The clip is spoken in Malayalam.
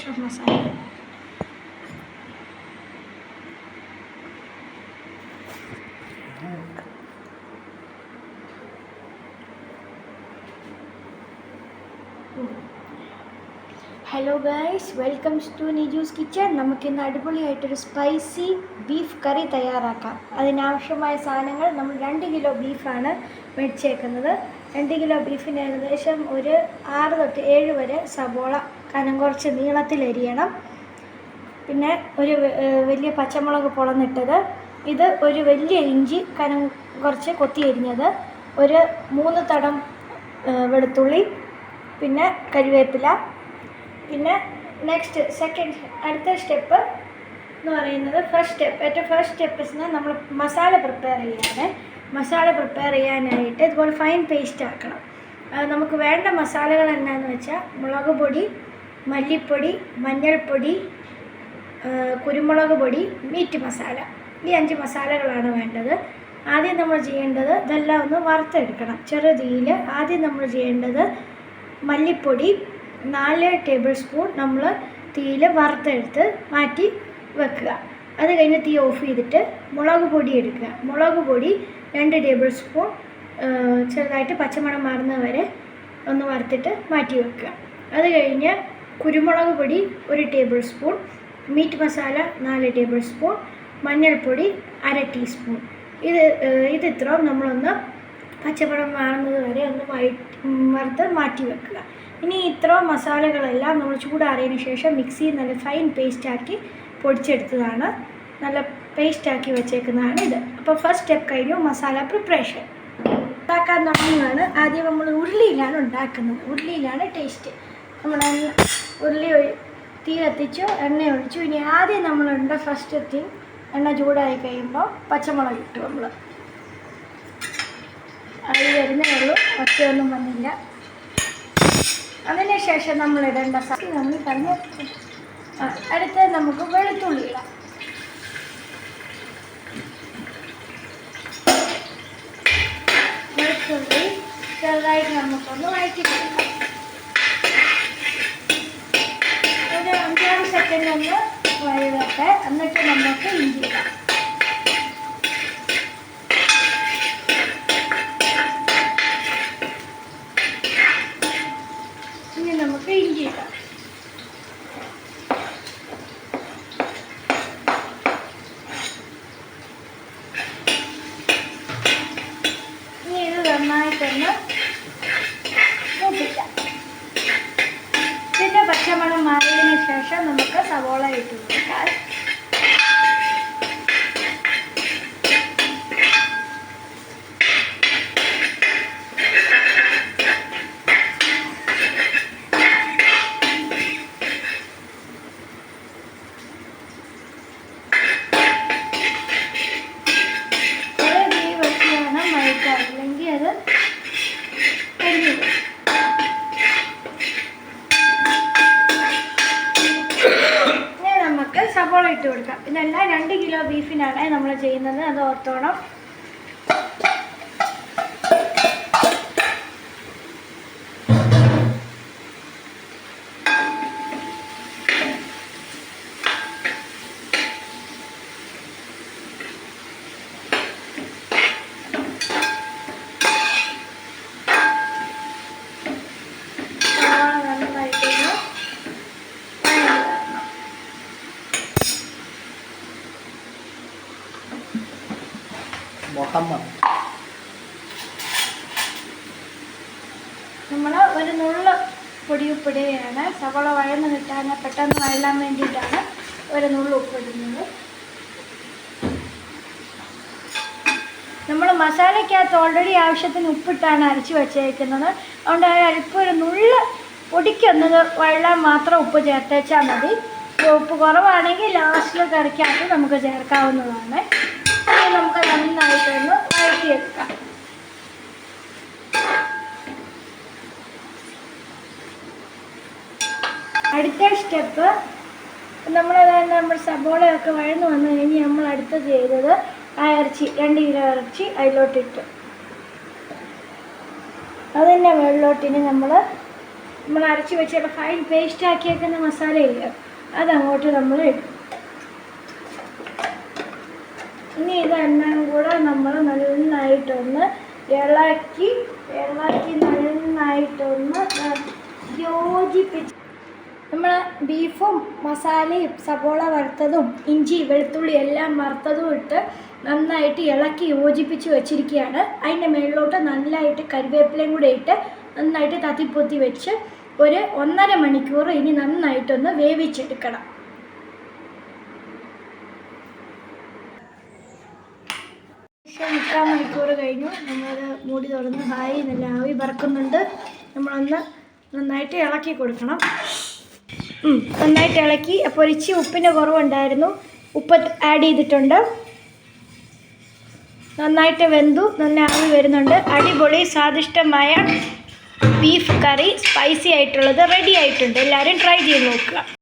touch of masala. Hello guys, welcome to Niju's kitchen. നമുക്കിന്ന് അടിപൊളിയായിട്ടൊരു സ്പൈസി ബീഫ് കറി തയ്യാറാക്കാം. അതിനാവശ്യമായ സാധനങ്ങൾ നമ്മൾ 2 കിലോ ബീഫാണ് മേടിച്ചേക്കുന്നത്. 2 കിലോ ബീഫിന് ഏകദേശം ഒരു 6 തൊട്ട് 7 വരെ സബോള കനം കുറച്ച് നീളത്തിലരിയണം. പിന്നെ ഒരു വലിയ പച്ചമുളക് പൊളന്നിട്ടത്, ഇത് ഒരു വലിയ ഇഞ്ചി കനം കുറച്ച് കൊത്തി അരിഞ്ഞത്, ഒരു 3 തടം വെളുത്തുള്ളി, പിന്നെ കരിവേപ്പില. പിന്നെ അടുത്ത സ്റ്റെപ്പ് എന്ന് പറയുന്നത് ഫസ്റ്റ് സ്റ്റെപ്പ് നമ്മൾ മസാല പ്രിപ്പയർ ചെയ്യാണ്. മസാല പ്രിപ്പയർ ചെയ്യാനായിട്ട് ഇതുപോലെ ഫൈൻ പേസ്റ്റ് ആക്കണം. നമുക്ക് വേണ്ട മസാലകൾ എന്താണെന്ന് വെച്ചാൽ മുളക് പൊടി, മല്ലിപ്പൊടി, മഞ്ഞൾപ്പൊടി, കുരുമുളക് പൊടി, മീറ്റ് മസാല. ഈ 5 മസാലകളാണ് വേണ്ടത്. ആദ്യം നമ്മൾ ചെയ്യേണ്ടത് ഇതെല്ലാം ഒന്ന് വറുത്തെടുക്കണം ചെറുതീയിൽ. ആദ്യം നമ്മൾ ചെയ്യേണ്ടത് മല്ലിപ്പൊടി 4 ടേബിൾ സ്പൂൺ നമ്മൾ തീയിൽ വറുത്തെടുത്ത് മാറ്റി വെക്കുക. അത് കഴിഞ്ഞ് തീ ഓഫ് ചെയ്തിട്ട് മുളക് പൊടി എടുക്കുക. മുളക് പൊടി 2 ടേബിൾ സ്പൂൺ ചെറുതായിട്ട് പച്ചമണം മാറുന്നത് വരെ ഒന്ന് വറുത്തിട്ട് മാറ്റി വെക്കുക. അത് കഴിഞ്ഞ് കുരുമുളക് പൊടി 1 tablespoon, meat masala 4 tablespoon, മഞ്ഞൾപ്പൊടി 1/2 ടീസ്പൂൺ. ഇത് ഇത്രയും നമ്മളൊന്ന് പച്ചമണം മാറുന്നത് വരെ ഒന്ന് വറുത്ത് മാറ്റി വെക്കുക. ഇനി ഇത്രയും മസാലകളെല്ലാം നമ്മൾ ചൂടാറിയതിന് ശേഷം മിക്സിയിൽ നല്ല ഫൈൻ പേസ്റ്റാക്കി പൊടിച്ചെടുത്തതാണ്, നല്ല പേസ്റ്റാക്കി വെച്ചേക്കുന്നതാണ് ഇത്. അപ്പോൾ ഫസ്റ്റ് സ്റ്റെപ്പ് കഴിഞ്ഞു മസാല പ്രിപ്പറേഷൻ. ഉണ്ടാക്കാൻ തുടങ്ങുന്നതാണ്. ആദ്യം നമ്മൾ ഉരുളിയിലാണ് ഉണ്ടാക്കുന്നത്. ഉരുളിയിലാണ് ടേസ്റ്റ്. നമ്മൾ ഉരുളി തീ കത്തിച്ചു, എണ്ണ ഒഴിച്ചു. ഇനി ആദ്യം നമ്മളുണ്ട് ഫസ്റ്റ് തിങ്, എണ്ണ ചൂടായി കഴിയുമ്പോൾ പച്ചമുളക് ഇട്ടു. നമ്മൾ അത് വരുന്നേ ഉള്ളൂ, ഒച്ചയൊന്നും വന്നില്ല. അതിനുശേഷം നമ്മൾ ഇടേണ്ട നമ്മൾ തന്നെ അടുത്ത് നമുക്ക് വെളുത്തുള്ളി ഇടാം. വെളുത്തുള്ളി ചെറുതായിട്ട് നമുക്കൊന്ന് വഴറ്റി കൊടുക്കാം. ഒരു 5-6 സെക്കൻഡ് ഒന്ന് വഴവട്ടെ. എന്നിട്ട് നമുക്ക് ഇഞ്ചി ഇടാം. ഇനി നമുക്ക് ഇഞ്ചി ഇടാം. ഇനി ഇത് നന്നായിട്ടൊന്ന് മൂപ്പിക്കാം. ഇതിൻ്റെ പച്ചമണം മാറിയതിന് ശേഷം നമുക്ക് സവോള ഇട്ട് കൊടുക്കാം. അല്ലെങ്കിൽ അത് കരിഞ്ഞു പോകും. ഇനി നമുക്ക് സവോള ഇട്ട് കൊടുക്കാം. ഇതെല്ലാം 2 കിലോ ബീഫിനാണ് നമ്മൾ ചെയ്യുന്നത്, അത് ഓർത്തോണം. നമ്മൾ ഒരു നുള്ള് പൊടിയുപ്പിടുകയാണ്. സവോള വഴന്ന് കിട്ടാൻ പെട്ടെന്ന് വഴലാൻ വേണ്ടിയിട്ടാണ് ഒരു നുള്ള് ഉപ്പിടുന്നത്. നമ്മൾ മസാലയ്ക്കകത്ത് ഓൾറെഡി ആവശ്യത്തിന് ഉപ്പിട്ടാണ് അരച്ച് വെച്ചേക്കുന്നത്. അതുകൊണ്ട് അല്പം ഒരു നുള്ള് പൊടിക്കുന്നത് വഴലാൻ മാത്രം ഉപ്പ് ചേർത്തേച്ചാൽ മതി. ഉപ്പ് കുറവാണെങ്കിൽ ലാസ്റ്റിൽ കറിക്കകത്ത് നമുക്ക് ചേർക്കാവുന്നതാണ്. നമുക്ക് നന്നായിട്ടൊന്ന് വഴറ്റിയെടുക്കാം. അടുത്ത സ്റ്റെപ്പ് നമ്മൾ സബോളയൊക്കെ വഴന്ന് വന്നു കഴിഞ്ഞ് നമ്മൾ അടുത്ത് ചെയ്തത് ആ ഇറച്ചി 2 കിലോ ഇറച്ചി അതിലോട്ടിട്ട് അതിൻ്റെ വെള്ളോട്ടിന് നമ്മൾ നമ്മൾ അരച്ച് വെച്ച ഫൈൻ പേസ്റ്റ് ആക്കിയേക്കുന്ന മസാലയില്ല, അതങ്ങോട്ട് നമ്മൾ ഇടും. ഇനി ഇതെല്ലാം കൂടെ നമ്മൾ നന്നായിട്ടൊന്ന് ഇളക്കി നന്നായിട്ടൊന്ന് യോജിപ്പിച്ച് നമ്മൾ ബീഫും മസാലയും സവോള വറുത്തതും ഇഞ്ചി വെളുത്തുള്ളി എല്ലാം വറുത്തതും ഇട്ട് നന്നായിട്ട് ഇളക്കി യോജിപ്പിച്ച് വെച്ചിരിക്കുകയാണ്. അതിൻ്റെ മുകളിലോട്ട് നല്ലതായിട്ട് കരിവേപ്പിലയും കൂടെ ഇട്ട് നന്നായിട്ട് തത്തിപ്പൊത്തി വെച്ച് ഒരു 1.5 മണിക്കൂർ ഇനി നന്നായിട്ടൊന്ന് വേവിച്ചെടുക്കണം. ഏകദേശം 3/4 മണിക്കൂർ കഴിഞ്ഞു. നമ്മളത് മൂടി തുറന്ന് നല്ല ആവി പറക്കുന്നുണ്ട്. നമ്മളൊന്ന് നന്നായിട്ട് ഇളക്കി കൊടുക്കണം. നന്നായിട്ട് ഇളക്കി. അപ്പോൾ ഇച്ചിരി ഉപ്പിൻ്റെ കുറവുണ്ടായിരുന്നു, ഉപ്പ് ആഡ് ചെയ്തിട്ടുണ്ട്. നന്നായിട്ട് വെന്തു, നല്ല ആവി വരുന്നുണ്ട്. അടിപൊളി സ്വാദിഷ്ടമായ ബീഫ് കറി സ്പൈസി ആയിട്ടുള്ളത് റെഡി ആയിട്ടുണ്ട്. എല്ലാവരും ട്രൈ ചെയ്ത് നോക്കുക.